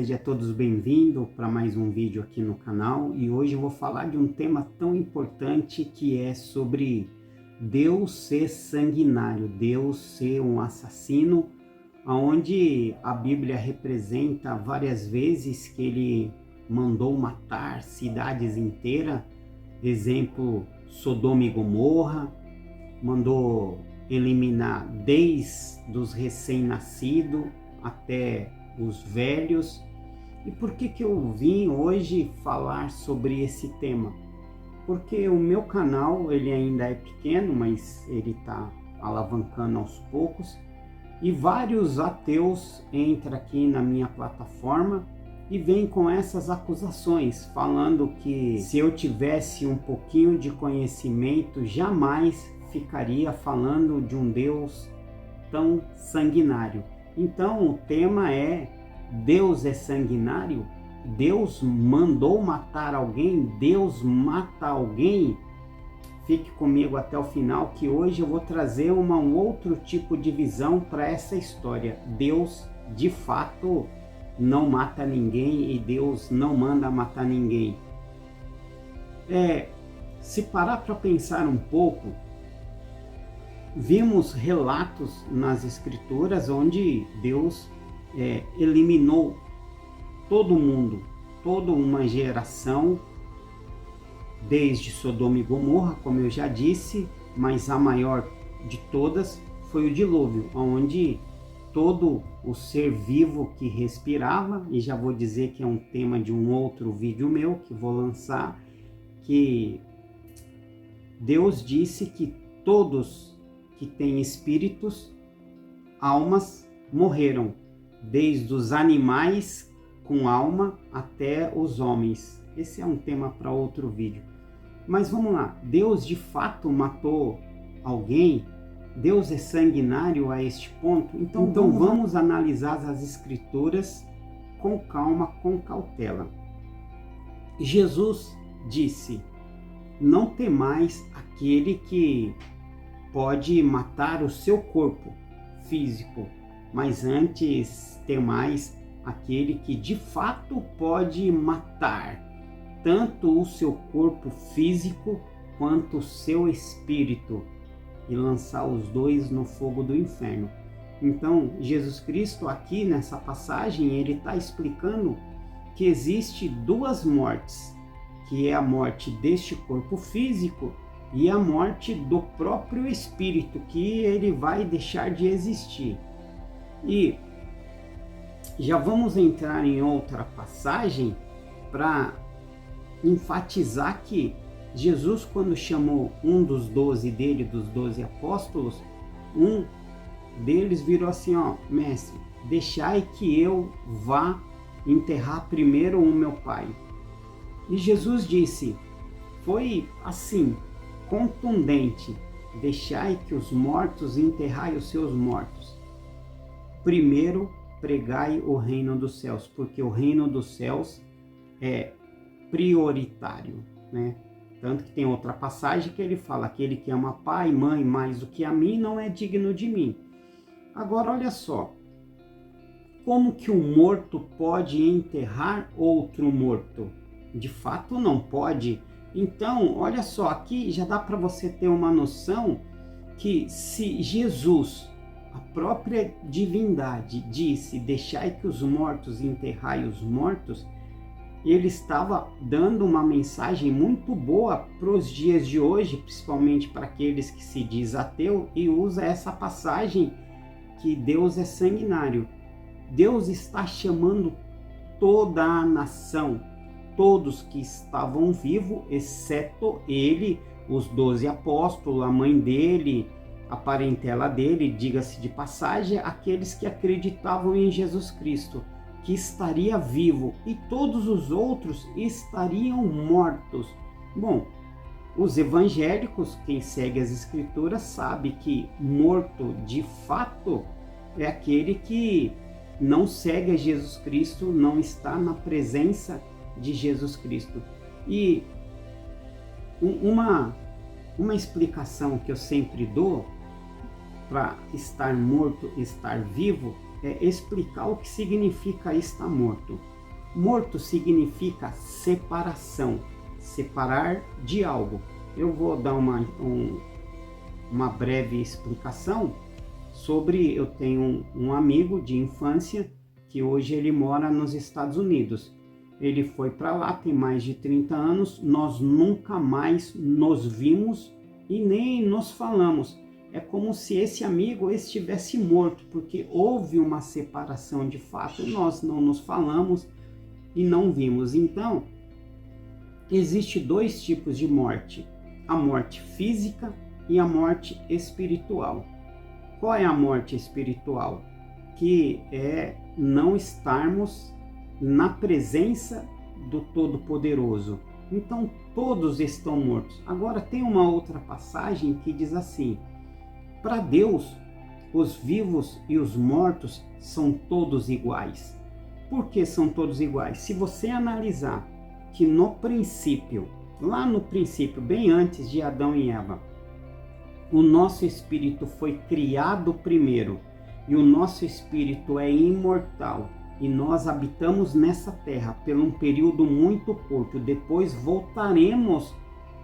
Sejam todos bem-vindos para mais um vídeo aqui no canal, e hoje eu vou falar de um tema tão importante que é sobre Deus ser sanguinário, Deus ser um assassino, onde a Bíblia representa várias vezes que ele mandou matar cidades inteiras, exemplo Sodoma e Gomorra, mandou eliminar desde os recém-nascidos até os velhos. E por que eu vim hoje falar sobre esse tema? Porque o meu canal ele ainda é pequeno, mas ele está alavancando aos poucos, e vários ateus entram aqui na minha plataforma e vêm com essas acusações, falando que se eu tivesse um pouquinho de conhecimento, jamais ficaria falando de um Deus tão sanguinário. Então o tema é: Deus é sanguinário? Deus mandou matar alguém? Deus mata alguém? Fique comigo até o final, que hoje eu vou trazer um outro tipo de visão para essa história. Deus de fato não mata ninguém e Deus não manda matar ninguém. Se parar para pensar um pouco, vimos relatos nas escrituras onde Deus eliminou todo mundo, toda uma geração, desde Sodoma e Gomorra, como eu já disse, mas a maior de todas foi o dilúvio, onde todo o ser vivo que respirava, e já vou dizer que é um tema de um outro vídeo meu que vou lançar, que Deus disse que todos que têm espíritos, almas, morreram, desde os animais com alma até os homens. Esse é um tema para outro vídeo. Mas vamos lá, Deus de fato matou alguém? Deus é sanguinário a este ponto? Então vamos analisar as escrituras com calma, com cautela. Jesus disse: não temais aquele que pode matar o seu corpo físico, mas antes temais aquele que de fato pode matar tanto o seu corpo físico quanto o seu espírito e lançar os dois no fogo do inferno. Então, Jesus Cristo aqui nessa passagem, ele está explicando que existe duas mortes, que é a morte deste corpo físico e a morte do próprio espírito, que ele vai deixar de existir. E já vamos entrar em outra passagem para enfatizar que Jesus, quando chamou um dos 12 dele, dos 12 apóstolos, um deles virou assim: ó, mestre, deixai que eu vá enterrar primeiro o meu pai. E Jesus disse, foi assim, contundente: deixai que os mortos enterrai os seus mortos. Primeiro pregai o reino dos céus, porque o reino dos céus é prioritário, né? Tanto que tem outra passagem que ele fala: aquele que ama pai e mãe mais do que a mim não é digno de mim. Agora olha só, como que um morto pode enterrar outro morto? De fato não pode. Então olha só, aqui já dá para você ter uma noção que se Jesus, a própria divindade, disse: deixai que os mortos enterrai os mortos, ele estava dando uma mensagem muito boa para os dias de hoje, principalmente para aqueles que se diz ateu e usa essa passagem que Deus é sanguinário. Deus está chamando toda a nação, todos que estavam vivos, exceto ele, os 12 apóstolos, a mãe dele, a parentela dele, diga-se de passagem, aqueles que acreditavam em Jesus Cristo, que estaria vivo, e todos os outros estariam mortos. Bom, os evangélicos, quem segue as escrituras, sabe que morto de fato é aquele que não segue a Jesus Cristo, não está na presença de Jesus Cristo. E uma explicação que eu sempre dou para estar morto, estar vivo, explicar o que significa estar morto. Morto significa separação, separar de algo. Eu vou dar uma breve explicação sobre, eu tenho um amigo de infância que hoje ele mora nos Estados Unidos. Ele foi para lá, tem mais de 30 anos, nós nunca mais nos vimos e nem nos falamos. É como se esse amigo estivesse morto, porque houve uma separação de fato, nós não nos falamos e não vimos. Então, existe dois tipos de morte, a morte física e a morte espiritual. Qual é a morte espiritual? Que é não estarmos na presença do Todo-Poderoso. Então todos estão mortos. Agora tem uma outra passagem que diz assim: para Deus, os vivos e os mortos são todos iguais. Por que são todos iguais? Se você analisar que no princípio, lá no princípio, bem antes de Adão e Eva, o nosso espírito foi criado primeiro e o nosso espírito é imortal e nós habitamos nessa terra por um período muito curto. Depois voltaremos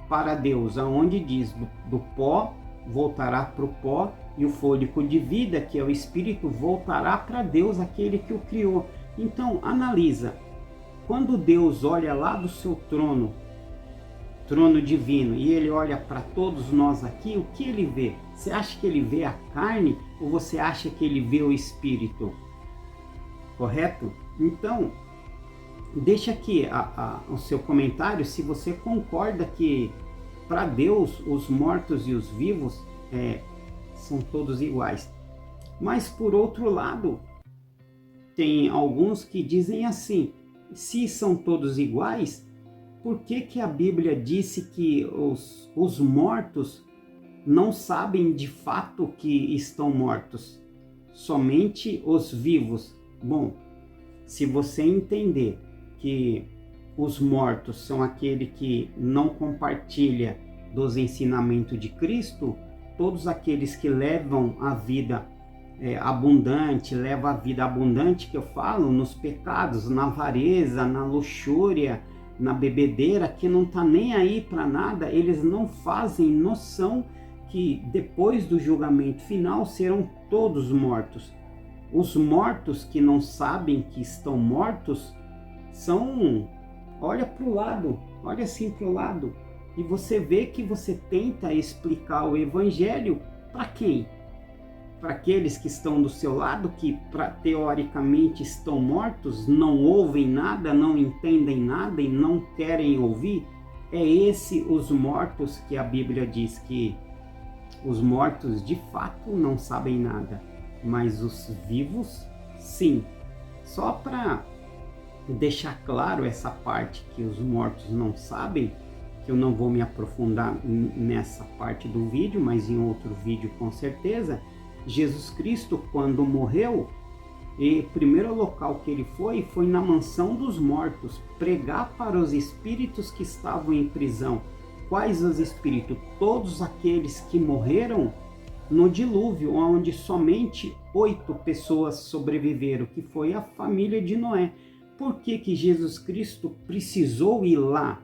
para Deus, aonde diz do pó voltará para o pó e o fôlego de vida, que é o espírito, voltará para Deus, aquele que o criou. Então analisa, quando Deus olha lá do seu trono divino, e ele olha para todos nós aqui, o que ele vê? Você acha que ele vê a carne ou você acha que ele vê o espírito? Correto? Então, deixa aqui o seu comentário se você concorda que para Deus os mortos e os vivos são todos iguais. Mas por outro lado, tem alguns que dizem assim: se são todos iguais, por que a Bíblia disse que os mortos não sabem de fato que estão mortos? Somente os vivos. Bom, se você entender que os mortos são aquele que não compartilha dos ensinamentos de Cristo, todos aqueles que levam a vida abundante, levam a vida abundante que eu falo, nos pecados, na avareza, na luxúria, na bebedeira, que não está nem aí para nada, eles não fazem noção que depois do julgamento final serão todos mortos. Os mortos que não sabem que estão mortos são... Olha para o lado, olha assim para o lado, e você vê que você tenta explicar o evangelho para quem? Para aqueles que estão do seu lado, que teoricamente estão mortos, não ouvem nada, não entendem nada e não querem ouvir? É esse os mortos que a Bíblia diz que os mortos de fato não sabem nada, mas os vivos sim. Só para deixar claro essa parte que os mortos não sabem, que eu não vou me aprofundar nessa parte do vídeo, mas em outro vídeo com certeza. Jesus Cristo, quando morreu, o primeiro local que ele foi na mansão dos mortos, pregar para os espíritos que estavam em prisão. Quais os espíritos? Todos aqueles que morreram no dilúvio, onde somente 8 pessoas sobreviveram, que foi a família de Noé. Por que Jesus Cristo precisou ir lá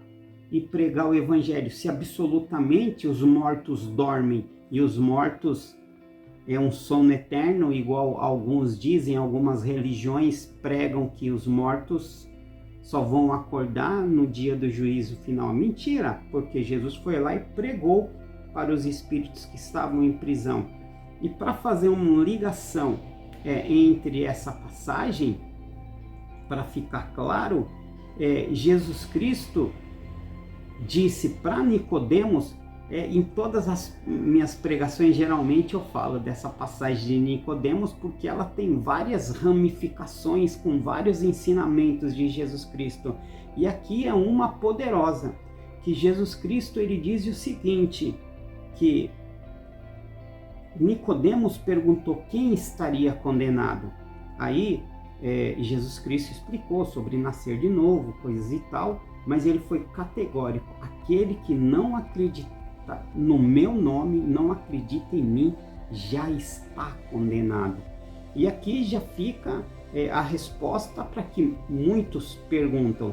e pregar o evangelho, se absolutamente os mortos dormem e os mortos é um sono eterno, igual alguns dizem, algumas religiões pregam que os mortos só vão acordar no dia do juízo final? Mentira, porque Jesus foi lá e pregou para os espíritos que estavam em prisão. E para fazer uma ligação entre essa passagem, para ficar claro, Jesus Cristo disse para Nicodemos, em todas as minhas pregações geralmente eu falo dessa passagem de Nicodemos, porque ela tem várias ramificações com vários ensinamentos de Jesus Cristo. E aqui é uma poderosa, que Jesus Cristo ele diz o seguinte, que Nicodemos perguntou quem estaria condenado. Aí Jesus Cristo explicou sobre nascer de novo, coisas e tal, mas ele foi categórico: aquele que não acredita no meu nome, não acredita em mim, já está condenado. E aqui já fica a resposta para que muitos perguntam,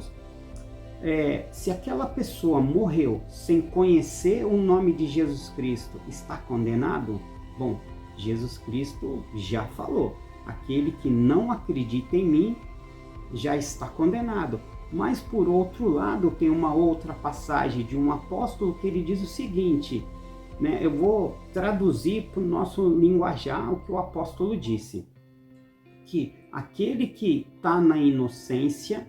se aquela pessoa morreu sem conhecer o nome de Jesus Cristo, está condenado? Bom, Jesus Cristo já falou, aquele que não acredita em mim já está condenado. Mas por outro lado, tem uma outra passagem de um apóstolo que ele diz o seguinte, né? Eu vou traduzir para o nosso linguajar o que o apóstolo disse, que aquele que está na inocência,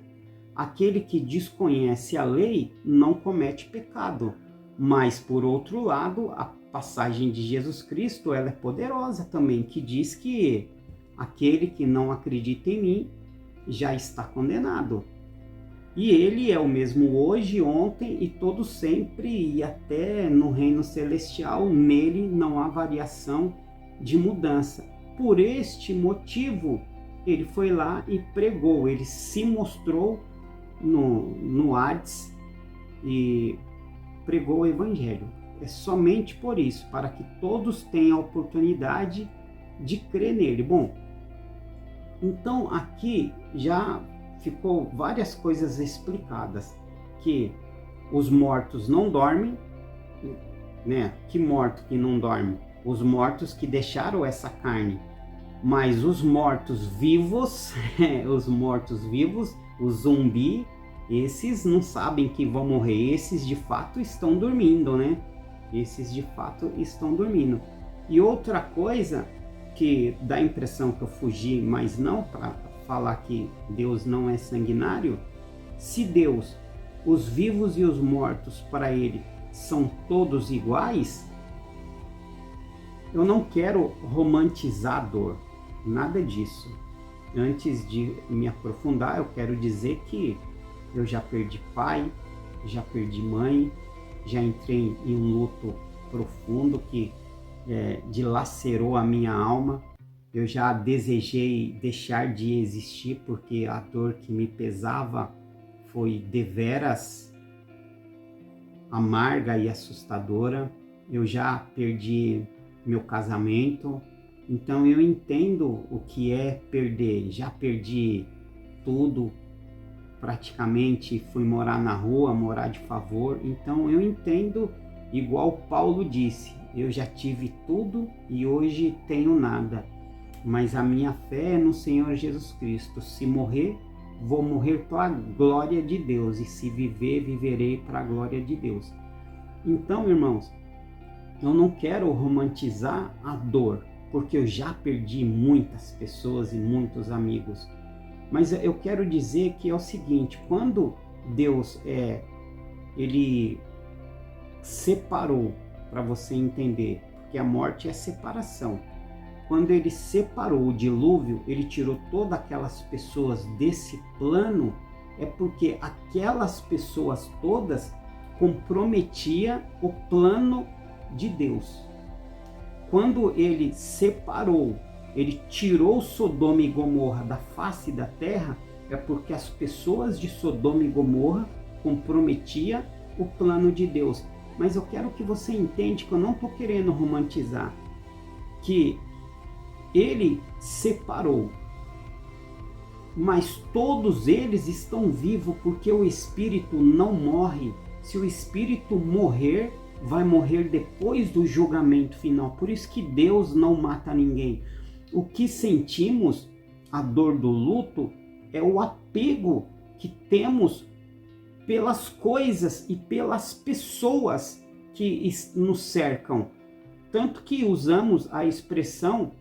aquele que desconhece a lei, não comete pecado. Mas por outro lado, a passagem de Jesus Cristo, ela é poderosa também, que diz que aquele que não acredita em mim já está condenado. E ele é o mesmo hoje, ontem e todo sempre, e até no reino celestial, nele não há variação de mudança. Por este motivo, ele foi lá e pregou, ele se mostrou no Hades e pregou o evangelho. É somente por isso, para que todos tenham a oportunidade de crer nele. Bom, então aqui já ficou várias coisas explicadas, que os mortos não dormem, né? Que morto que não dorme? Os mortos que deixaram essa carne. Mas os mortos vivos, os zumbi, esses não sabem que vão morrer, esses de fato estão dormindo, né? Esses de fato estão dormindo. E outra coisa que dá a impressão que eu fugi, mas não para falar que Deus não é sanguinário, se Deus, os vivos e os mortos para ele são todos iguais, eu não quero romantizar a dor, nada disso. Antes de me aprofundar, eu quero dizer que eu já perdi pai, já perdi mãe, já entrei em um luto profundo que dilacerou a minha alma. Eu já desejei deixar de existir porque a dor que me pesava foi deveras amarga e assustadora. Eu já perdi meu casamento, então eu entendo o que é perder. Já perdi tudo, praticamente fui morar na rua, morar de favor. Então eu entendo, igual Paulo disse, eu já tive tudo e hoje tenho nada. Mas a minha fé é no Senhor Jesus Cristo. Se morrer, vou morrer para a glória de Deus. E se viver, viverei para a glória de Deus. Então, irmãos, eu não quero romantizar a dor, porque eu já perdi muitas pessoas e muitos amigos. Mas eu quero dizer que é o seguinte, quando Deus ele separou, para você entender, porque a morte é separação. Quando ele separou o dilúvio, ele tirou todas aquelas pessoas desse plano, é porque aquelas pessoas todas comprometiam o plano de Deus. Quando ele separou, ele tirou Sodoma e Gomorra da face da terra, é porque as pessoas de Sodoma e Gomorra comprometiam o plano de Deus. Mas eu quero que você entenda que eu não estou querendo romantizar, que ele separou, mas todos eles estão vivos porque o espírito não morre. Se o espírito morrer, vai morrer depois do julgamento final. Por isso que Deus não mata ninguém. O que sentimos, a dor do luto, é o apego que temos pelas coisas e pelas pessoas que nos cercam. Tanto que usamos a expressão,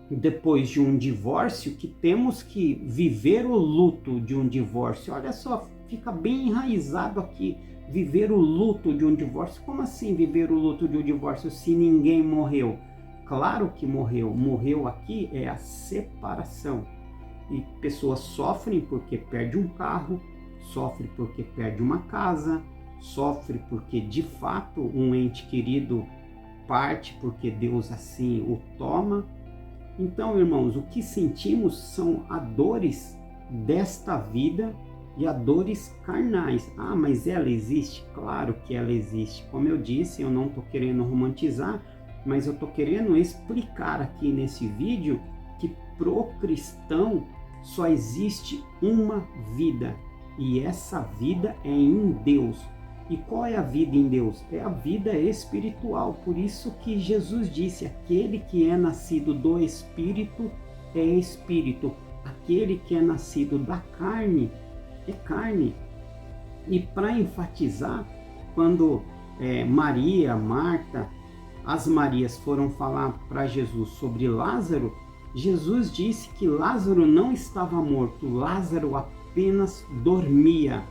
depois de um divórcio, que temos que viver o luto de um divórcio. Olha só, fica bem enraizado aqui, viver o luto de um divórcio. Como assim viver o luto de um divórcio se ninguém morreu? Claro que morreu. Morreu aqui é a separação. E pessoas sofrem porque perde um carro, sofre porque perde uma casa, sofre porque de fato um ente querido parte porque Deus assim o toma. Então, irmãos, o que sentimos são as dores desta vida e as dores carnais. Ah, mas ela existe? Claro que ela existe. Como eu disse, eu não estou querendo romantizar, mas eu estou querendo explicar aqui nesse vídeo que pro cristão só existe uma vida, e essa vida é em Deus. E qual é a vida em Deus? É a vida espiritual. Por isso que Jesus disse: aquele que é nascido do Espírito é Espírito. Aquele que é nascido da carne é carne. E para enfatizar, quando Maria, Marta, as Marias foram falar para Jesus sobre Lázaro, Jesus disse que Lázaro não estava morto, Lázaro apenas dormia.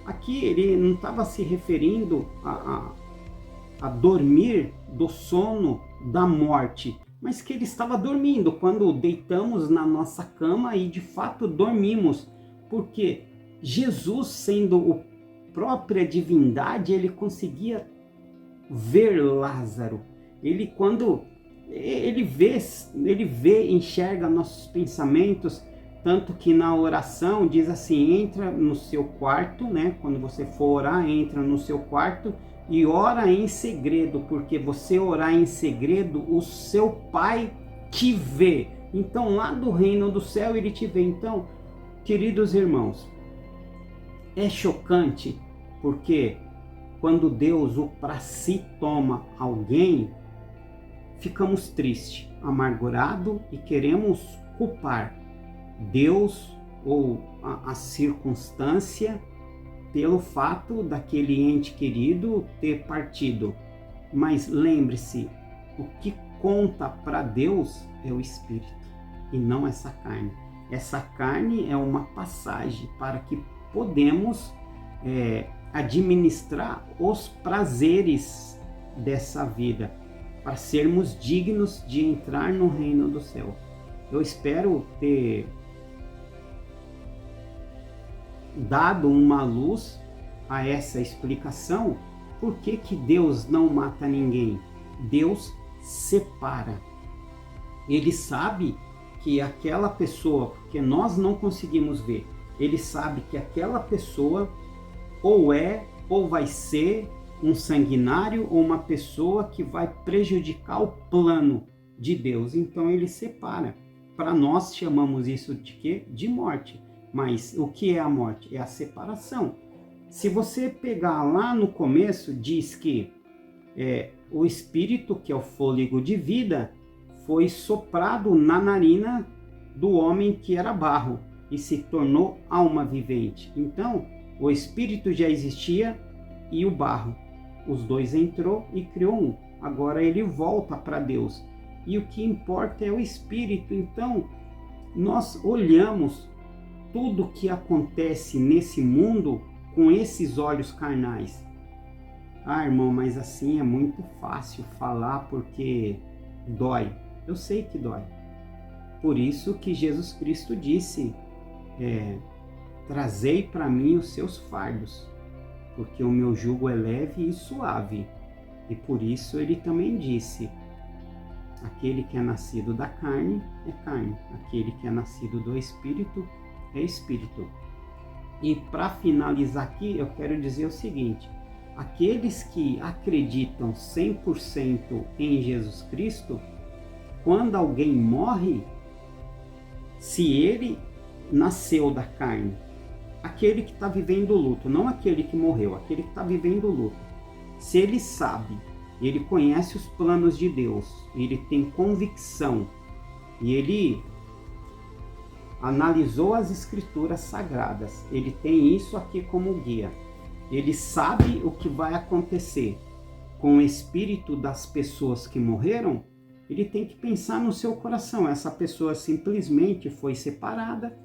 Aqui ele não estava se referindo a dormir do sono da morte, mas que ele estava dormindo quando deitamos na nossa cama e de fato dormimos, porque Jesus, sendo a própria divindade, ele conseguia ver Lázaro. Ele, quando ele vê, enxerga nossos pensamentos. Tanto que na oração diz assim: entra no seu quarto, né? Quando você for orar, entra no seu quarto e ora em segredo, porque você orar em segredo, o seu Pai te vê. Então, lá do reino do céu, ele te vê. Então, queridos irmãos, é chocante, porque quando Deus o para si toma alguém, ficamos tristes, amargurados e queremos culpar Deus ou a circunstância pelo fato daquele ente querido ter partido. Mas lembre-se, o que conta para Deus é o Espírito e não essa carne. Essa carne é uma passagem para que podemos administrar os prazeres dessa vida, para sermos dignos de entrar no reino do céu. Eu espero ter dado uma luz a essa explicação. Por que que Deus não mata ninguém? Deus separa. Ele sabe que aquela pessoa, porque nós não conseguimos ver, ele sabe que aquela pessoa ou é ou vai ser um sanguinário ou uma pessoa que vai prejudicar o plano de Deus. Então ele separa. Para nós chamamos isso de quê? De morte. Mas o que é a morte? É a separação. Se você pegar lá no começo, diz que o espírito, que é o fôlego de vida, foi soprado na narina do homem que era barro e se tornou alma vivente. Então, o espírito já existia e o barro. Os dois entrou e criou um. Agora ele volta para Deus. E o que importa é o espírito. Então, nós olhamos tudo que acontece nesse mundo com esses olhos carnais. Ah, irmão, mas assim é muito fácil falar porque dói. Eu sei que dói. Por isso que Jesus Cristo disse: trazei para mim os seus fardos, porque o meu jugo é leve e suave. E por isso ele também disse: aquele que é nascido da carne é carne, aquele que é nascido do Espírito é Espírito. E para finalizar aqui, eu quero dizer o seguinte: aqueles que acreditam 100% em Jesus Cristo, quando alguém morre, se ele nasceu da carne, aquele que está vivendo o luto, não aquele que morreu, aquele que está vivendo o luto, se ele sabe, ele conhece os planos de Deus, ele tem convicção e ele analisou as escrituras sagradas, ele tem isso aqui como guia, ele sabe o que vai acontecer com o espírito das pessoas que morreram. Ele tem que pensar no seu coração: essa pessoa simplesmente foi separada,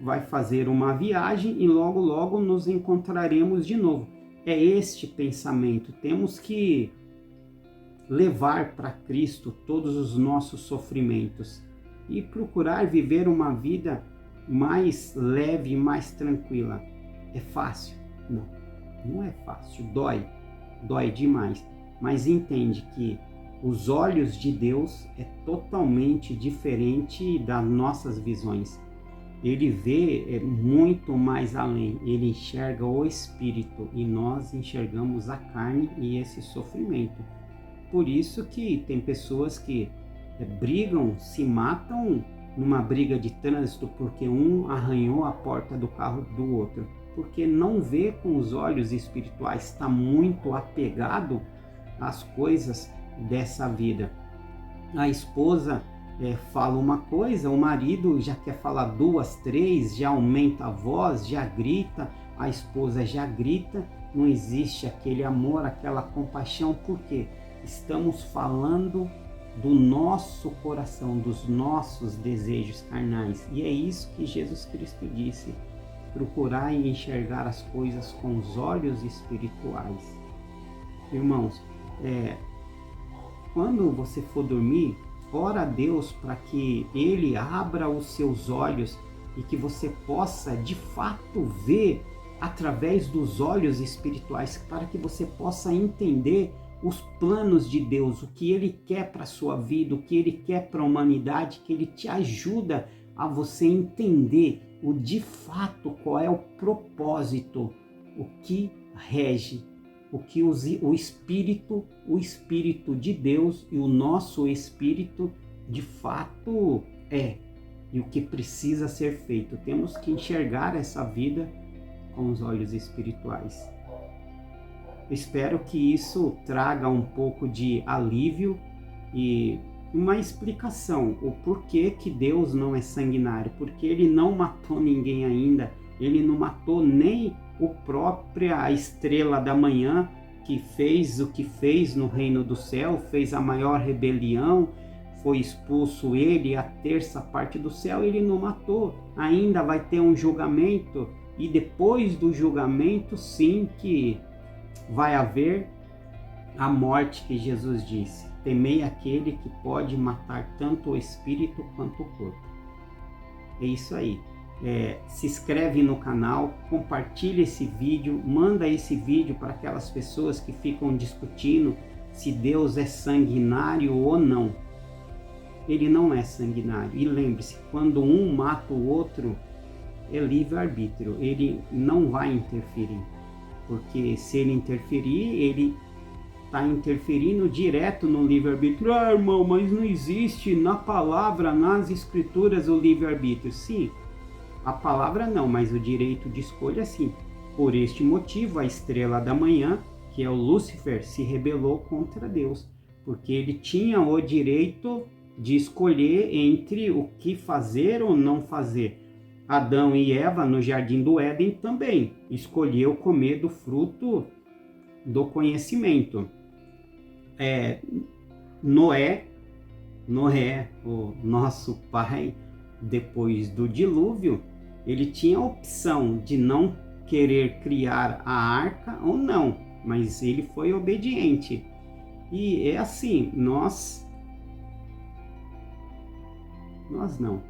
vai fazer uma viagem e logo logo nos encontraremos de novo. É este pensamento. Temos que levar para Cristo todos os nossos sofrimentos e procurar viver uma vida mais leve, mais tranquila. É fácil? Não, não é fácil. Dói demais. Mas entende que os olhos de Deus é totalmente diferente das nossas visões. Ele vê muito mais além, ele enxerga o espírito e nós enxergamos a carne e esse sofrimento. Por isso que tem pessoas que brigam, se matam numa briga de trânsito porque um arranhou a porta do carro do outro, porque não vê com os olhos espirituais, está muito apegado às coisas dessa vida. A esposa fala uma coisa, o marido já quer falar duas, três, já aumenta a voz, já grita, a esposa já grita, não existe aquele amor, aquela compaixão, porque estamos falando do nosso coração, dos nossos desejos carnais. E é isso que Jesus Cristo disse: procurar e enxergar as coisas com os olhos espirituais. Irmãos, quando você for dormir, ora a Deus para que Ele abra os seus olhos e que você possa de fato ver através dos olhos espirituais, para que você possa entender os planos de Deus, o que Ele quer para a sua vida, o que Ele quer para a humanidade, que Ele te ajuda a você entender o de fato qual é o propósito, o que rege, o que o Espírito de Deus e o nosso Espírito de fato é, e o que precisa ser feito. Temos que enxergar essa vida com os olhos espirituais. Espero que isso traga um pouco de alívio e uma explicação, o porquê que Deus não é sanguinário, porque Ele não matou ninguém ainda, Ele não matou nem a própria estrela da manhã, que fez o que fez no reino do céu, fez a maior rebelião, foi expulso ele, a terça parte do céu, Ele não matou. Ainda vai ter um julgamento, e depois do julgamento, sim, que vai haver a morte que Jesus disse: temei aquele que pode matar tanto o espírito quanto o corpo. É isso aí. Se inscreve no canal, compartilha esse vídeo, manda esse vídeo para aquelas pessoas que ficam discutindo se Deus é sanguinário ou não. Ele não é sanguinário. E lembre-se, quando um mata o outro, é livre-arbítrio. Ele não vai interferir. Porque se ele interferir, ele está interferindo direto no livre-arbítrio. Ah, irmão, mas não existe na palavra, nas escrituras, o livre-arbítrio. Sim, a palavra não, mas o direito de escolha sim. Por este motivo, a estrela da manhã, que é o Lúcifer, se rebelou contra Deus, porque ele tinha o direito de escolher entre o que fazer ou não fazer. Adão e Eva, no jardim do Éden, também escolheu comer do fruto do conhecimento. Noé, o nosso pai, depois do dilúvio, ele tinha a opção de não querer criar a arca ou não, mas ele foi obediente. E é assim, nós não.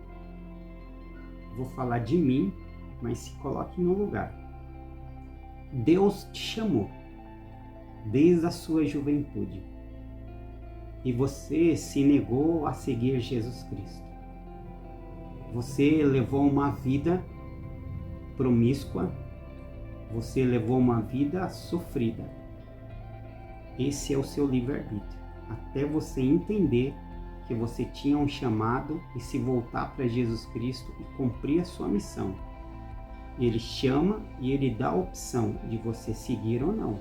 Vou falar de mim, mas se coloque no lugar. Deus te chamou desde a sua juventude e você se negou a seguir Jesus Cristo. Você levou uma vida promíscua, você levou uma vida sofrida. Esse é o seu livre-arbítrio, até você entender que você tinha um chamado e se voltar para Jesus Cristo e cumprir a sua missão. Ele chama e Ele dá a opção de você seguir ou não.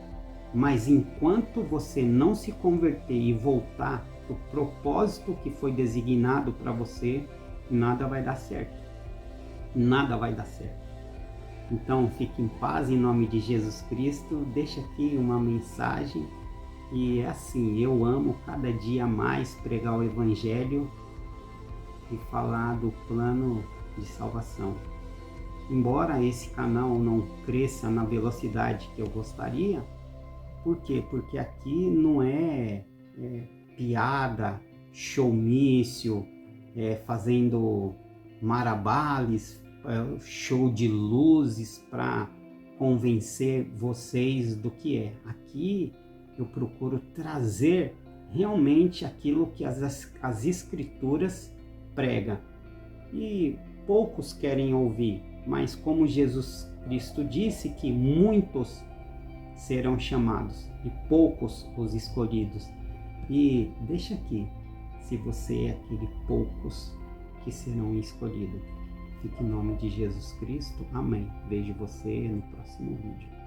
Mas enquanto você não se converter e voltar para o propósito que foi designado para você, nada vai dar certo. Nada vai dar certo. Então fique em paz em nome de Jesus Cristo. Deixa aqui uma mensagem. E é assim, eu amo cada dia mais pregar o Evangelho e falar do plano de salvação. Embora esse canal não cresça na velocidade que eu gostaria, por quê? Porque aqui não é piada, showmício, fazendo marabales, show de luzes para convencer vocês do que é. Aqui eu procuro trazer realmente aquilo que as escrituras pregam. E poucos querem ouvir, mas como Jesus Cristo disse que muitos serão chamados e poucos os escolhidos. E deixa aqui, se você é aquele poucos que serão escolhidos. Fique em nome de Jesus Cristo. Amém. Vejo você no próximo vídeo.